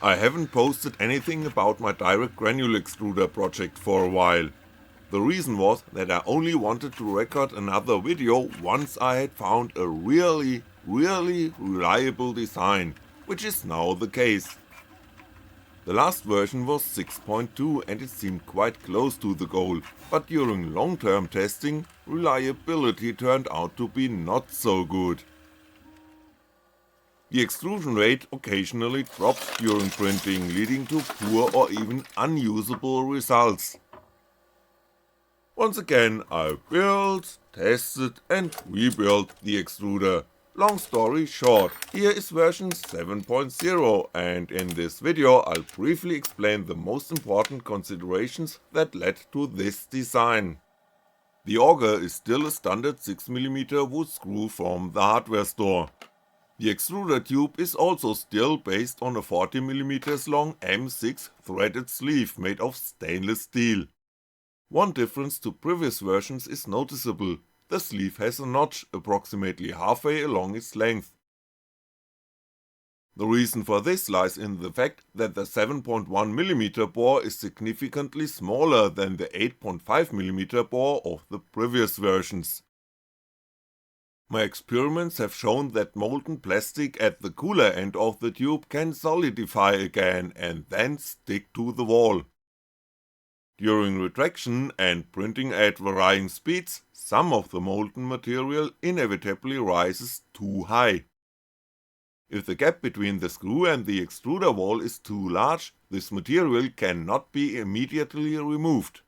I haven't posted anything about my direct granule extruder project for a while. The reason was that I only wanted to record another video once I had found a really reliable design, which is now the case. The last version was 6.2 and it seemed quite close to the goal, but during long-term testing, reliability turned out to be not so good. The extrusion rate occasionally drops during printing, leading to poor or even unusable results. Once again I built, tested and rebuilt the extruder. Long story short, here is version 7.0 and in this video I'll briefly explain the most important considerations that led to this design. The auger is still a standard 6mm wood screw from the hardware store. The extruder tube is also still based on a 40mm long M6 threaded sleeve made of stainless steel. One difference to previous versions is noticeable: the sleeve has a notch approximately halfway along its length. The reason for this lies in the fact that the 7.1mm bore is significantly smaller than the 8.5mm bore of the previous versions. My experiments have shown that molten plastic at the cooler end of the tube can solidify again and then stick to the wall. During retraction and printing at varying speeds, some of the molten material inevitably rises too high. If the gap between the screw and the extruder wall is too large, this material cannot be immediately removed.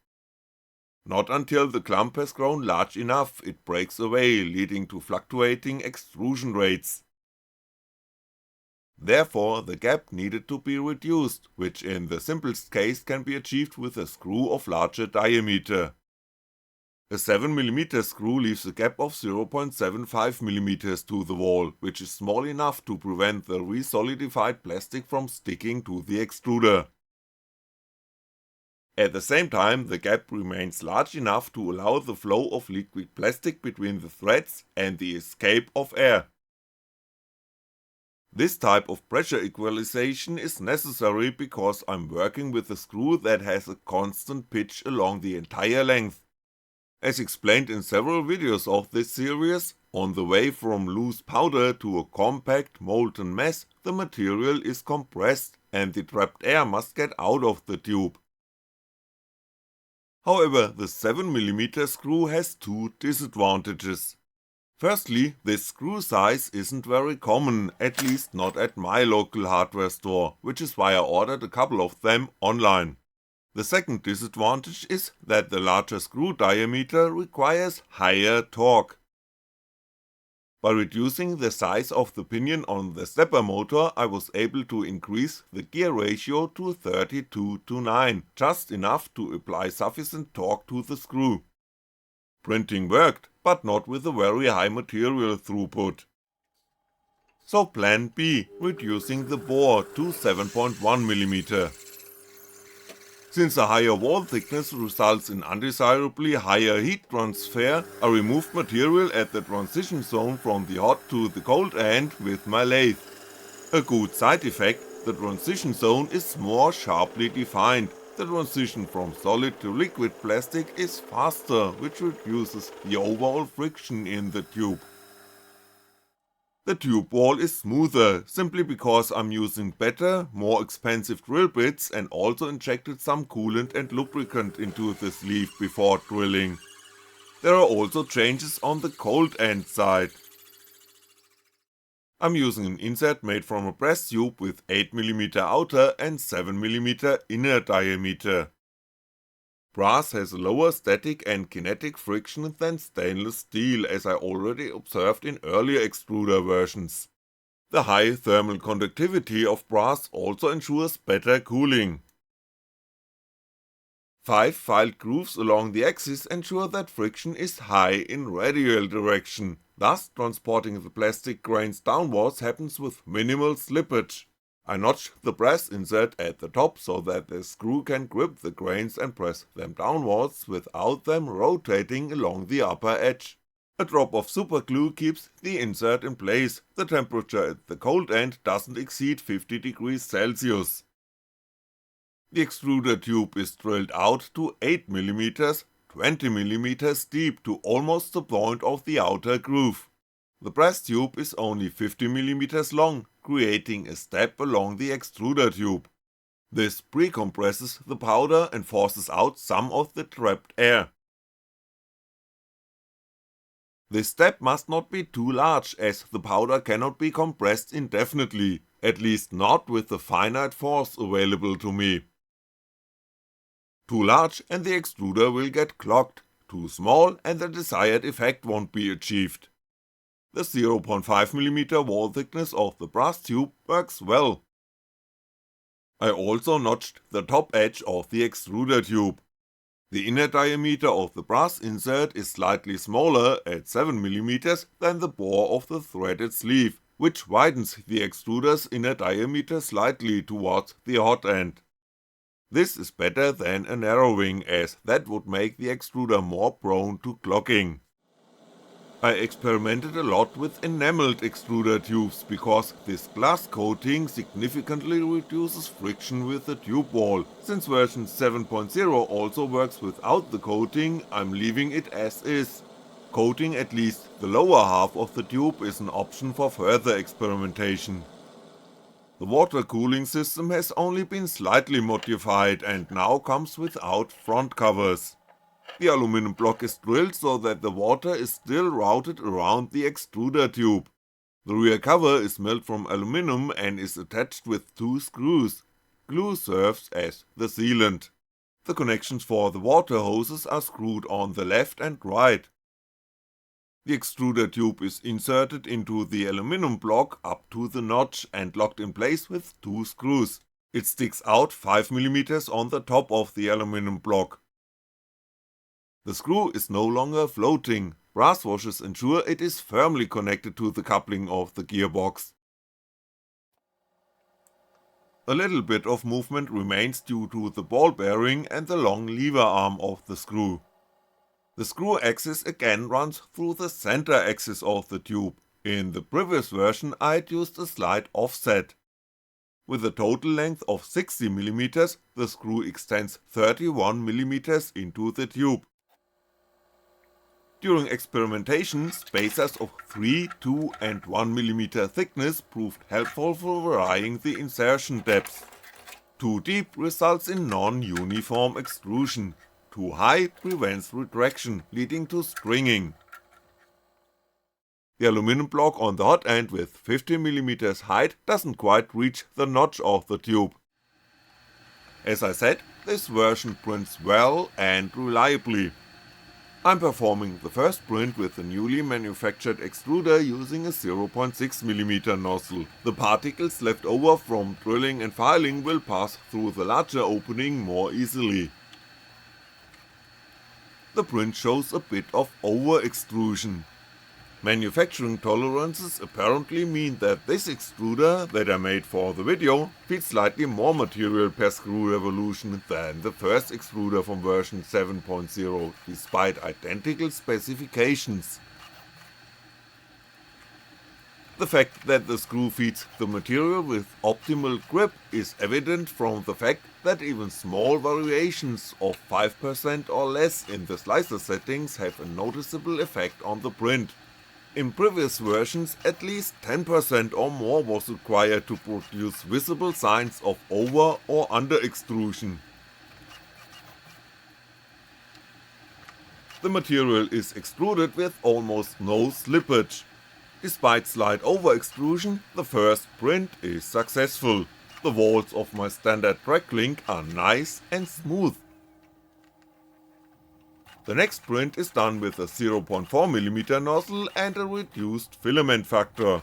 Not until the clump has grown large enough it breaks away, leading to fluctuating extrusion rates. Therefore the gap needed to be reduced, which in the simplest case can be achieved with a screw of larger diameter. A 7mm screw leaves a gap of 0.75mm to the wall, which is small enough to prevent the resolidified plastic from sticking to the extruder. At the same time, the gap remains large enough to allow the flow of liquid plastic between the threads and the escape of air. This type of pressure equalization is necessary because I'm working with a screw that has a constant pitch along the entire length. As explained in several videos of this series, on the way from loose powder to a compact molten mess, the material is compressed and the trapped air must get out of the tube. However, the 7mm screw has two disadvantages. Firstly, this screw size isn't very common, at least not at my local hardware store, which is why I ordered a couple of them online. The second disadvantage is that the larger screw diameter requires higher torque. By reducing the size of the pinion on the stepper motor I was able to increase the gear ratio to 32:9, just enough to apply sufficient torque to the screw. Printing worked, but not with a very high material throughput. So plan B, reducing the bore to 7.1mm. Since a higher wall thickness results in undesirably higher heat transfer, I removed material at the transition zone from the hot to the cold end with my lathe. A good side effect: the transition zone is more sharply defined. The transition from solid to liquid plastic is faster, which reduces the overall friction in the tube. The tube wall is smoother, simply because I'm using better, more expensive drill bits and also injected some coolant and lubricant into the sleeve before drilling. There are also changes on the cold end side. I'm using an insert made from a press tube with 8mm outer and 7mm inner diameter. Brass has a lower static and kinetic friction than stainless steel, as I already observed in earlier extruder versions. The high thermal conductivity of brass also ensures better cooling. 5 filed grooves along the axis ensure that friction is high in radial direction, thus transporting the plastic grains downwards happens with minimal slippage. I notched the brass insert at the top so that the screw can grip the grains and press them downwards without them rotating along the upper edge. A drop of superglue keeps the insert in place. The temperature at the cold end doesn't exceed 50 degrees Celsius. The extruder tube is drilled out to 8mm, 20mm deep to almost the point of the outer groove. The brass tube is only 50mm long, creating a step along the extruder tube. This pre-compresses the powder and forces out some of the trapped air. This step must not be too large, as the powder cannot be compressed indefinitely, at least not with the finite force available to me. Too large and the extruder will get clogged, too small and the desired effect won't be achieved. The 0.5mm wall thickness of the brass tube works well. I also notched the top edge of the extruder tube. The inner diameter of the brass insert is slightly smaller at 7mm than the bore of the threaded sleeve, which widens the extruder's inner diameter slightly towards the hot end. This is better than a narrowing, as that would make the extruder more prone to clogging. I experimented a lot with enameled extruder tubes because this glass coating significantly reduces friction with the tube wall. Since version 7.0 also works without the coating, I'm leaving it as is. Coating at least the lower half of the tube is an option for further experimentation. The water cooling system has only been slightly modified and now comes without front covers. The aluminum block is drilled so that the water is still routed around the extruder tube. The rear cover is milled from aluminum and is attached with two screws. Glue serves as the sealant. The connections for the water hoses are screwed on the left and right. The extruder tube is inserted into the aluminum block up to the notch and locked in place with two screws. It sticks out 5mm on the top of the aluminum block. The screw is no longer floating, brass washers ensure it is firmly connected to the coupling of the gearbox. A little bit of movement remains due to the ball bearing and the long lever arm of the screw. The screw axis again runs through the center axis of the tube. In the previous version I had used a slight offset. With a total length of 60mm, the screw extends 31mm into the tube. During experimentation, spacers of 3, 2 and 1mm thickness proved helpful for varying the insertion depth. Too deep results in non-uniform extrusion, too high prevents retraction, leading to stringing. The aluminum block on the hot end with 50mm height doesn't quite reach the notch of the tube. As I said, this version prints well and reliably. I'm performing the first print with the newly manufactured extruder using a 0.6mm nozzle. The particles left over from drilling and filing will pass through the larger opening more easily. The print shows a bit of over-extrusion. Manufacturing tolerances apparently mean that this extruder that I made for the video feeds slightly more material per screw revolution than the first extruder from version 7.0, despite identical specifications. The fact that the screw feeds the material with optimal grip is evident from the fact that even small variations of 5% or less in the slicer settings have a noticeable effect on the print. In previous versions at least 10% or more was required to produce visible signs of over or under extrusion. The material is extruded with almost no slippage. Despite slight over extrusion, the first print is successful. The walls of my standard track link are nice and smooth. The next print is done with a 0.4mm nozzle and a reduced filament factor.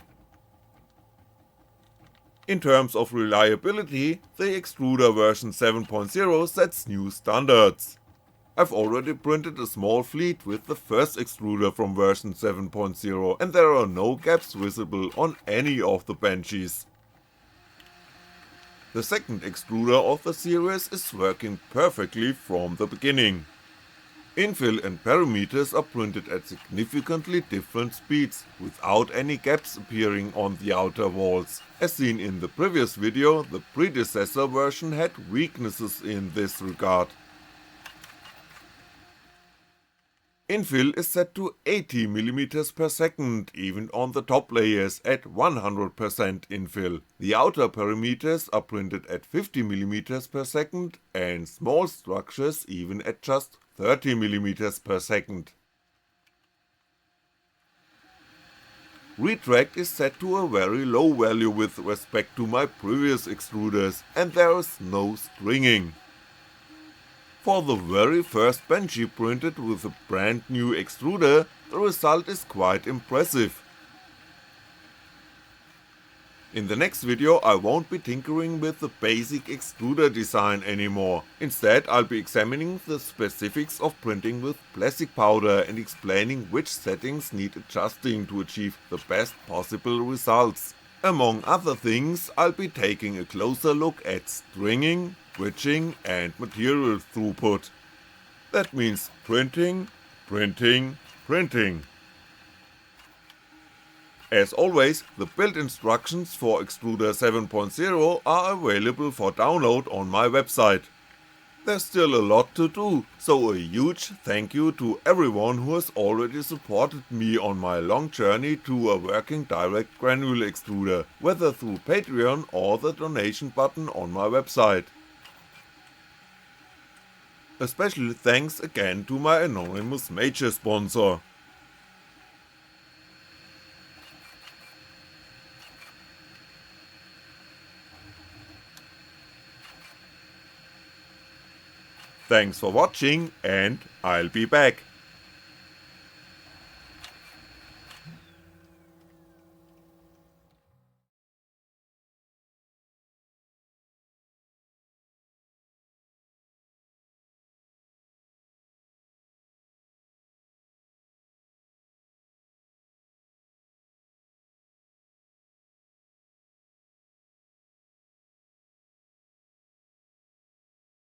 In terms of reliability, the extruder version 7.0 sets new standards. I've already printed a small fleet with the first extruder from version 7.0 and there are no gaps visible on any of the Benchies. The second extruder of the series is working perfectly from the beginning. Infill and perimeters are printed at significantly different speeds, without any gaps appearing on the outer walls. As seen in the previous video, the predecessor version had weaknesses in this regard. Infill is set to 80mm per second, even on the top layers at 100% infill. The outer perimeters are printed at 50mm per second, and small structures even at just 30mm per second. Retract is set to a very low value with respect to my previous extruders, and there is no stringing. For the very first Benchy printed with a brand new extruder, the result is quite impressive. In the next video I won't be tinkering with the basic extruder design anymore, instead I'll be examining the specifics of printing with plastic powder and explaining which settings need adjusting to achieve the best possible results. Among other things, I'll be taking a closer look at stringing, bridging and material throughput. That means printing, printing, printing. As always, the build instructions for Extruder 7.0 are available for download on my website. There's still a lot to do, so a huge thank you to everyone who has already supported me on my long journey to a working direct granule extruder, whether through Patreon or the donation button on my website. A special thanks again to my anonymous major sponsor. Thanks for watching, and I'll be back.